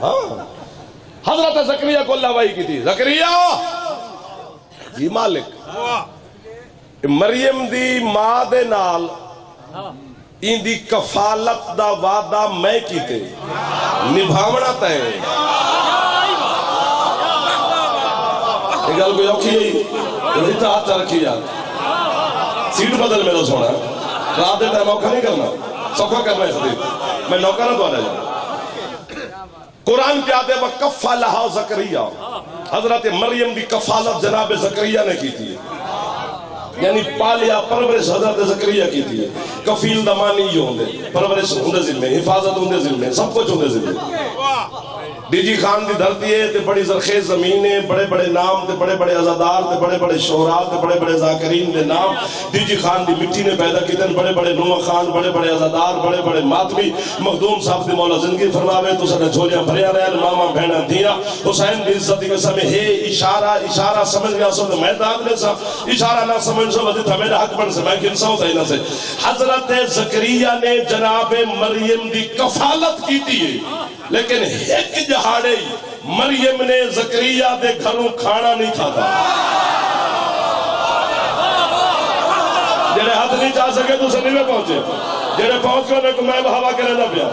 ہاں حضرت زکریا کو اللہ وحی کی تھی، زکریا جی مالک مریم دی ماں دے نال ان دی کفالت دا وعدہ میں کیتے نبھاونا تے یہ گل کوئی اوکھی ہے اتنا ہاتھ رکھی جا سیٹ بدل میرا سونا رات دے ٹائم اوکھا نہیں کرنا سوکھا کرنا اس دے میں نوکر نہ تو آنے جا قرآن کیا دے وَكَفَّلَهَا زکریا حضرت مریم دی کفالت جناب زکریا نے کی تھی، یعنی پالیا پرورش حضرت زکریا کی تھی۔ کفیل دمانی یہ ہوندے پرورش ہوندے ذمے، حفاظت ہوندے ذمے، سب کچھ ہوندے ذمے۔ ڈی جی خان دی دھرتی ہے تے بڑی زرخیز زمینیں، بڑے بڑے نام تے بڑے بڑے عزادار تے بڑے بڑے شہراء تے بڑے بڑے ذاکرین دے نام ڈی جی خان دی مٹی نے پیدا کیتے، بڑے بڑے نوح خان، بڑے بڑے عزادار، بڑے بڑے ماتمی۔ مخدوم صاحب دی مولا زندگی فرماوے تو سنے جھولیاں بھریا رہن، ماما بہنا دیا حسین دی عزت کے سمیں ہے اشارہ سمجھ گیا سو میں داد لے سا اشارہ نہ سمجھ سو وزی تھا میرا حق بن سے میں کنسا ہوتا ہی نہ سے۔ حضرت زکریا نے جناب مریم دی کفالت کی تھی، لیکن ایک جہاڑے مریم نے زکریا دے گھروں کھانا نہیں کھاتا۔ جڑے ہاتھ نہیں چاہ سکے تو سنی میں پہنچے، جڑے پہنچ کر میں بہاوا کے رہنا پیا۔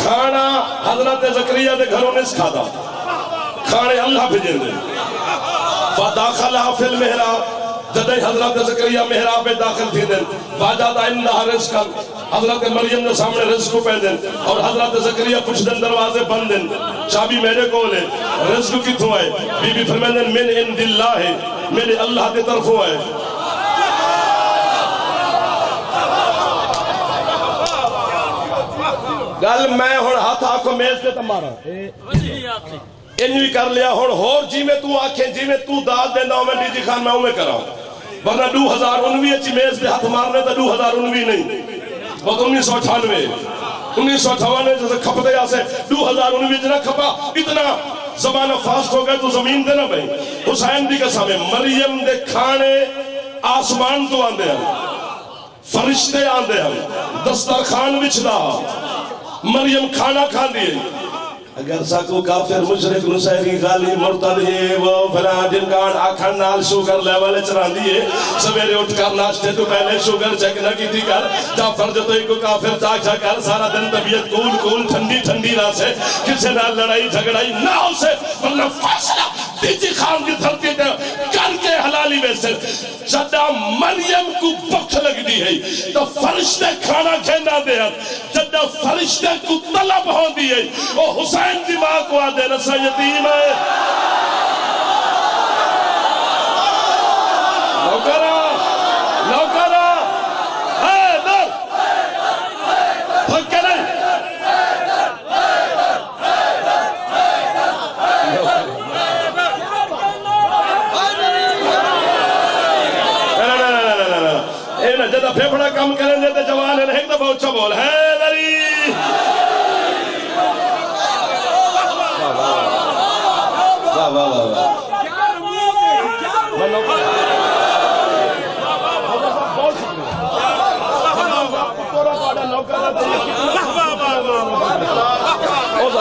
کھانا حضرت زکریا دے گھروں نے کھاتا، کھانے اللہ بھیجیں دے۔ فَدَاخَلَا فِي الْمِحْرَابِ جدے حضرت زکریا محراب میں داخل تھی دن واجادہ اندہ رزقا حضرت مریم نے سامنے رزق کو پہ دن اور حضرت زکریا کچھ دن دروازے بند دن چابی میرے کو لے رزق کی تو آئے بی بی فرمائے دن من اند اللہ ہے میرے اللہ دے طرفوں آئے۔ گل میں ہون ہاتھ آکھو میز دے تمہارا انوی کر لیا ہون جی میں تو آکھیں جی میں تو داد دینا ہوں میں ڈی جی خان میں ہوں میں کراؤں ورنہ 2019 اچھی میز دے ہاتھ مارنے تا 2019 نہیں بہت 1998 جیسے کھپ دے یا سے 2019 جنہ کھپا اتنا زمانہ فاسٹ ہو گئے تو زمین دے نہ بھئی۔ حسین دی قسم ہے مریم دے کھانے آسمان تو آندے ہیں، فرشتے آندے ہیں، دسترخوان وچھدا مریم کھانا کھا دیئے۔ اگر ساکو کافر مشرک نسیری غالی مرتد ہے وہ فلاں جن کا آکھن نال شوگر لیولے چران دیئے سویرے اٹھ کر ناشتے تو پہلے شوگر چیک نہ کی تھی کر جعفر جو تو ایک کو کافر چاکھا کر سارا دن طبیعت کول ٹھنڈی ٹھنڈی رہا سے کسے نال لڑائی جھگڑائی نہ ہو سے ورنہ فیصلہ دیجی خان کی دھرتی کر کے حلالی میں سے جدہ مریم کو بخش لگ دی ہے تو فرشتے کھانا کھینا دے جدہ فرشتے کو طلب ہو دی ہے وہ حسین دی ماں کو آدھے رسا یتیم ہے نوکرہ حیدر بھگ کے نہیں جدہ پھیپڑا کم کریں دیتے جوان ہے ایک دفعہ اچھا بول حیدری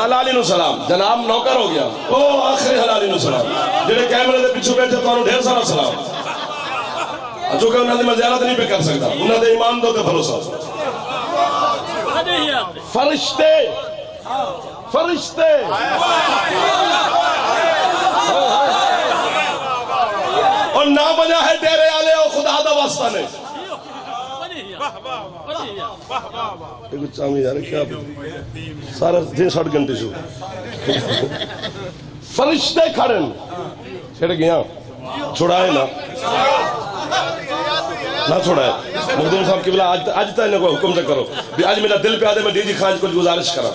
حلالی نو سلام جناب نوکر ہو گیا او آخری حلالی نو سلام جنہیں کیمرے دے پیچھو بیٹھے تو انہوں ڈھیر سارا سلام چونکہ انہوں نے میں زیارت نہیں پہ کر سکتا انہوں نے ایمان دو تے بھروسہ فرشتے اور نہ بنا ہے ڈیرے آلے اور خدا دا واسطہ نے ایک چاہمی یار کیا سارا دن 60 گھنٹے شو فرشتے کھڑن چھڑ گیا چھوڑائے نہ چھوڑائے مخدوم صاحب کی بلا آج تا انہیں کو حکم سے کرو آج میرا دل پہ آدھے میں ڈی جی خان کو گزارش کرا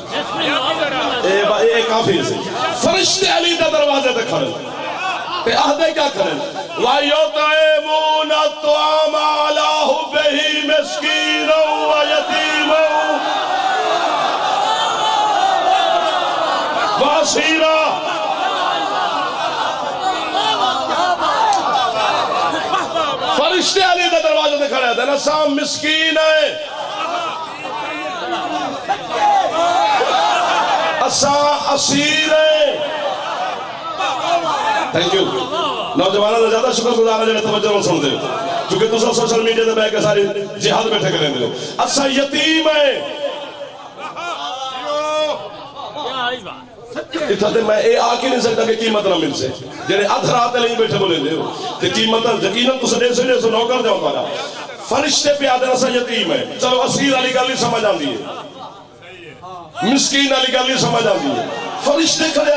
اے کافی سے فرشتے علی دا دروازے تے کھڑن تے آدھے کیا کرن وَيُطْعِمُونَ الطَّعَامَ عَلَىٰ حُبِّهِ مِسْكِينًا وَيَتِيمًا وَأَسِيرًا فرشتے علی دا دروازے تے کھڑے ہیں سام مسکین ہے اسا اسیر ہیں. تھینک یو نوجوانوں کا زیادہ شکر گزار ہے توجہ نہ سن دے کیونکہ تسا سوشل میڈیا تے بیٹھ کے ساری جہاد بیٹھے کریں دے. اسا یتیم ہیں. اتھا تے میں اے آ کے نہیں سکتا کہ قیمت نہ مل سے جڑے ادھ رات نہیں بیٹھے بولے دے تے قیمت یقیناً تسا دے سو نوکر جاؤ تارا فرشتے پہ آدھے اسا یتیم ہے. چلو اسیر والی گل نہیں سمجھ آندی ہے, مسکین والی گل نہیں سمجھ آندی ہے. فرشتے کھڑے